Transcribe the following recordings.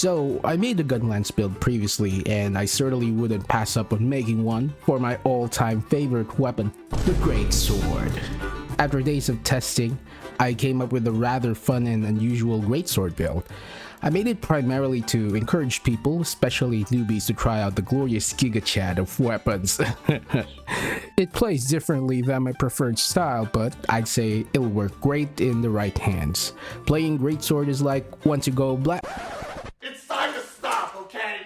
So, I made a Gunlance build previously, and I certainly wouldn't pass up on making one for my all-time favorite weapon, the Greatsword. After days of testing, I came up with a rather fun and unusual Greatsword build. I made it primarily to encourage people, especially newbies, to try out the glorious Giga-Chad of weapons. It plays differently than my preferred style, but I'd say it'll work great in the right hands. Playing Greatsword is like once you go black. It's time to stop, okay?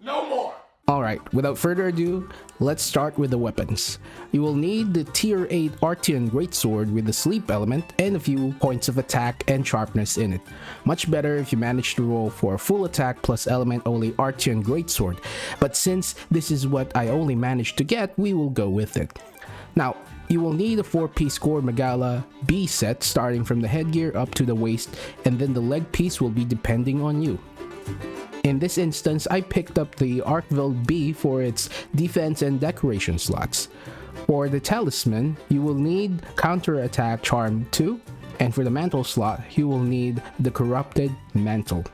No more! Alright, without further ado, let's start with the weapons. You will need the tier 8 Artian Greatsword with the sleep element and a few points of attack and sharpness in it. Much better if you manage to roll for a full attack plus element only Artian Greatsword, but since this is what I only managed to get, we will go with it. Now, you will need a 4-piece Gore Magala B set starting from the headgear up to the waist, and then the leg piece will be depending on you. In this instance, I picked up the Arkville B for its defense and decoration slots. For the talisman, you will need counterattack charm 2, and for the mantle slot, you will need the corrupted mantle.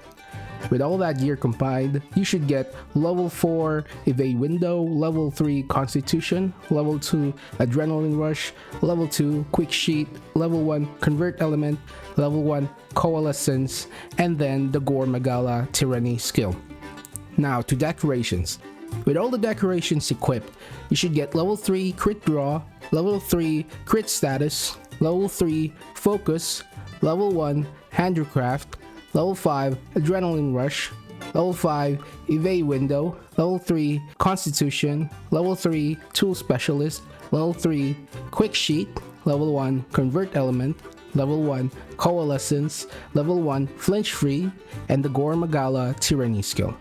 With all that gear combined, you should get level 4 evade window, level 3 constitution, level 2 adrenaline rush, level 2 quick sheath, level 1 convert element, level 1 coalescence, and then the Gore Magala Tyranny skill. Now to decorations. With all the decorations equipped, you should get level 3 crit draw, level 3 crit status, level 3 focus, level 1 handicraft, level 5 adrenaline rush, level 5 evade window, level 3 constitution, level 3 tool specialist, level 3 quick sheath, level 1 convert element, level 1 coalescence, level 1 flinch free, and the Gore Magala Tyranny skill.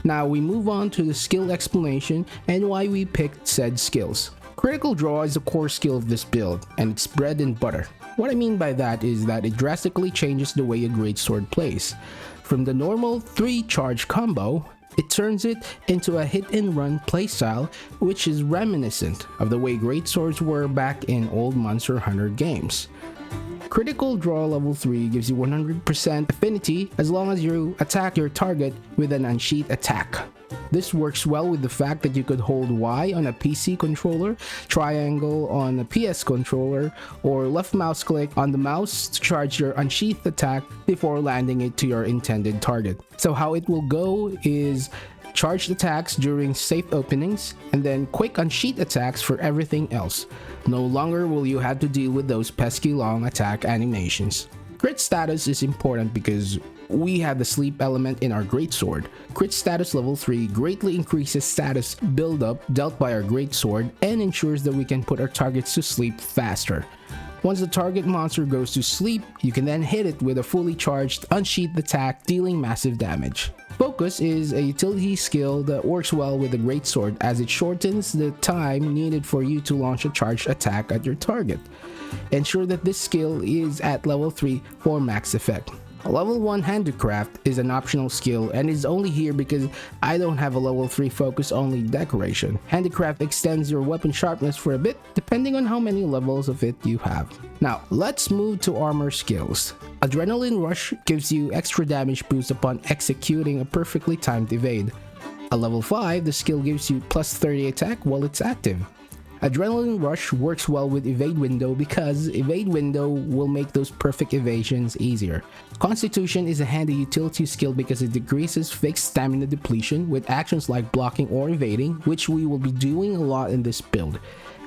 Now we move on to the skill explanation and why we picked said skills. Critical draw is the core skill of this build, and it's bread and butter. What I mean by that is that it drastically changes the way a Greatsword plays. From the normal 3 charge combo, it turns it into a hit and run playstyle, which is reminiscent of the way Greatswords were back in old Monster Hunter games. Critical draw level 3 gives you 100% affinity as long as you attack your target with an unsheathed attack. This works well with the fact that you could hold Y on a PC controller, triangle on a PS controller, or left mouse click on the mouse to charge your unsheathed attack before landing it to your intended target. So how it will go is charged attacks during safe openings, and then quick unsheath attacks for everything else. No longer will you have to deal with those pesky long attack animations. Crit status is important because we have the sleep element in our Greatsword. Crit status level 3 greatly increases status buildup dealt by our Greatsword and ensures that we can put our targets to sleep faster. Once the target monster goes to sleep, you can then hit it with a fully charged unsheathed attack, dealing massive damage. Focus is a utility skill that works well with the Greatsword as it shortens the time needed for you to launch a charged attack at your target. Ensure that this skill is at level 3 for max effect. Level 1 Handicraft is an optional skill and is only here because I don't have a level 3 focus only decoration. Handicraft extends your weapon sharpness for a bit depending on how many levels of it you have. Now let's move to armor skills. Adrenaline Rush gives you extra damage boost upon executing a perfectly timed evade. At level 5, the skill gives you plus 30 attack while it's active. Adrenaline Rush works well with Evade Window because Evade Window will make those perfect evasions easier. Constitution is a handy utility skill because it decreases fixed stamina depletion with actions like blocking or evading, which we will be doing a lot in this build.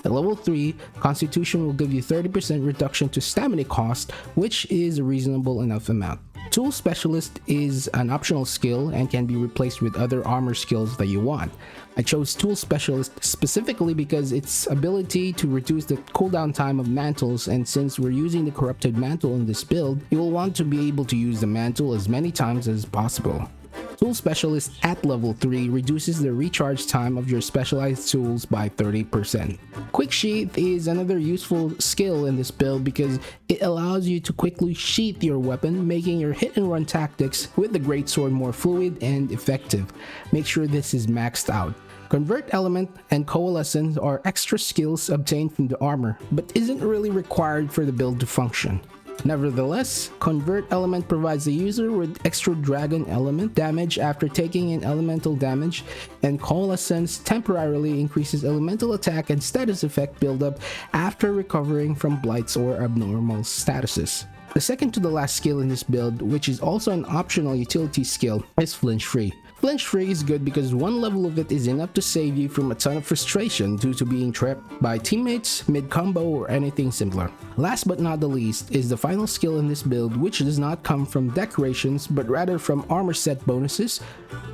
At level 3, Constitution will give you 30% reduction to stamina cost, which is a reasonable enough amount. Tool Specialist is an optional skill and can be replaced with other armor skills that you want. I chose Tool Specialist specifically because its ability to reduce the cooldown time of mantles, and since we're using the corrupted mantle in this build, you will want to be able to use the mantle as many times as possible. Tool Specialist at level 3 reduces the recharge time of your specialized tools by 30%. Quick Sheath is another useful skill in this build because it allows you to quickly sheath your weapon, making your hit and run tactics with the Greatsword more fluid and effective. Make sure this is maxed out. Convert Element and Coalescence are extra skills obtained from the armor, but isn't really required for the build to function. Nevertheless, Convert Element provides the user with extra dragon element damage after taking in elemental damage, and Coalescence temporarily increases elemental attack and status effect buildup after recovering from blights or abnormal statuses. The second to the last skill in this build, which is also an optional utility skill, is Flinch Free. Flinch Free is good because one level of it is enough to save you from a ton of frustration due to being trapped by teammates, mid-combo, or anything similar. Last but not the least is the final skill in this build, which does not come from decorations but rather from armor set bonuses,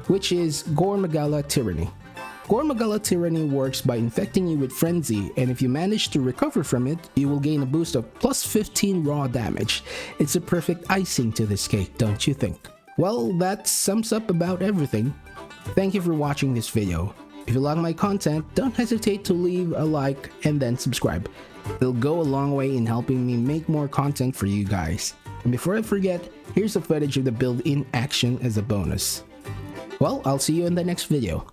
which is Gore Magala Tyranny. Gore Magala Tyranny works by infecting you with Frenzy, and if you manage to recover from it, you will gain a boost of plus 15 raw damage. It's a perfect icing to this cake, don't you think? Well, that sums up about everything. Thank you for watching this video. If you like my content, don't hesitate to leave a like and then subscribe. It'll go a long way in helping me make more content for you guys. And before I forget, here's a footage of the build in action as a bonus. Well, I'll see you in the next video.